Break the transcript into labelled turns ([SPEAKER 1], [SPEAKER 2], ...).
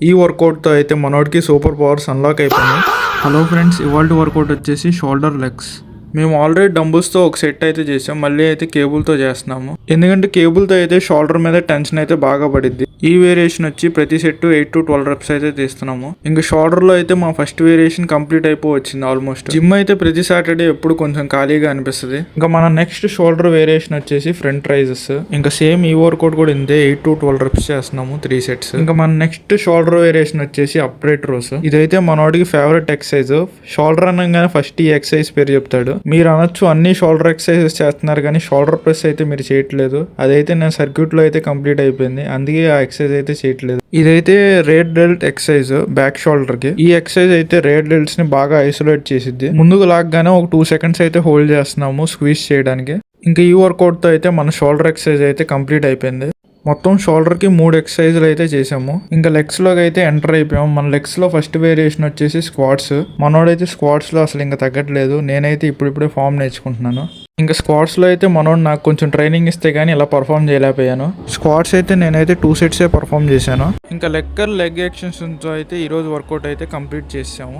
[SPEAKER 1] ఈ వర్కౌట్తో అయితే మనోడికి సూపర్ పవర్స్ అన్లాక్ అయిపోయినాయి. హలో ఫ్రెండ్స్, ఇవాళ వర్కౌట్ వచ్చేసి షోల్డర్ లెగ్స్. మేము ఆల్రెడీ డంబుల్స్తో ఒక సెట్ అయితే చేసాం, మళ్ళీ అయితే కేబుల్తో చేస్తున్నాము. ఎందుకంటే కేబుల్తో అయితే షోల్డర్ మీద టెన్షన్ అయితే బాగా పడిద్ది. ఈ వేరియేషన్ వచ్చి ప్రతి సెట్ 8 to 12 reps అయితే తీస్తున్నాము. ఇంకా షోల్డర్లో అయితే మా ఫస్ట్ వేరియేషన్ కంప్లీట్ అయిపోవచ్చింది ఆల్మోస్ట్. జిమ్ అయితే ప్రతి సాటర్డే ఎప్పుడు కొంచెం ఖాళీగా అనిపిస్తుంది. ఇంకా మన నెక్స్ట్ షోల్డర్ వేరియేషన్ వచ్చేసి ఫ్రంట్ రైజెస్. ఇంకా సేమ్ ఈ వర్కౌట్ కూడా ఇంతే, 8 to 12 reps చేస్తున్నాము 3 sets. ఇంకా మన నెక్స్ట్ షోల్డర్ వేరియేషన్ వచ్చేసి అప్రైట్ రోస్. ఇదైతే మనోడికి ఫేవరెట్ ఎక్సర్సైజ్. షోల్డర్ అనగానే ఫస్ట్ ఈ ఎక్సర్సైజ్ పేరు చెప్తాడు. మీరు అనొచ్చు అన్ని షోల్డర్ ఎక్సర్సైజెస్ చేస్తున్నారు కానీ షోల్డర్ ప్రెస్ అయితే మీరు చేయట్లేదు. అదైతే నేను సర్క్యూట్ లో అయితే కంప్లీట్ అయిపోయింది, అందుకే ఆ ఎక్సర్సైజ్ అయితే చేయట్లేదు. ఇదైతే rare dwelt exercise back shoulder కి. ఈ ఎక్సర్సైజ్ అయితే రేర్ డెల్ట్స్ ని బాగా ఐసోలేట్ చేసిద్ది. ముందుకు లాగ్గానే ఒక 2 seconds అయితే హోల్డ్ చేస్తున్నాము స్క్వీజ్ చేయడానికి. ఇంకా ఈ వర్కౌట్ తో అయితే మన షోల్డర్ ఎక్సర్సైజ్ అయితే కంప్లీట్ అయిపోయింది. మొత్తం షోల్డర్ కి 3 ఎక్సర్సైజ్లు అయితే చేసాము. ఇంకా లెగ్స్ లోకి అయితే ఎంటర్ అయిపోయాము. మన లెగ్స్ లో ఫస్ట్ వేరియేషన్ వచ్చేసి స్క్వాట్స్. మనోడైతే స్క్వాట్స్ లో అసలు ఇంకా తగ్గట్లేదు. నేనైతే ఇప్పుడిప్పుడే ఫామ్ నేర్చుకుంటున్నాను. ఇంకా స్క్వాట్స్ లో అయితే మనోడు నాకు కొంచెం ట్రైనింగ్ ఇస్తే గానీ ఇలా పర్ఫామ్ చేయలేకపోయాను. స్క్వాట్స్ అయితే నేనైతే 2 sets పర్ఫామ్ చేశాను. ఇంకా లెగ్ యాక్షన్స్ తో అయితే ఈ రోజు వర్కౌట్ అయితే కంప్లీట్ చేసాము.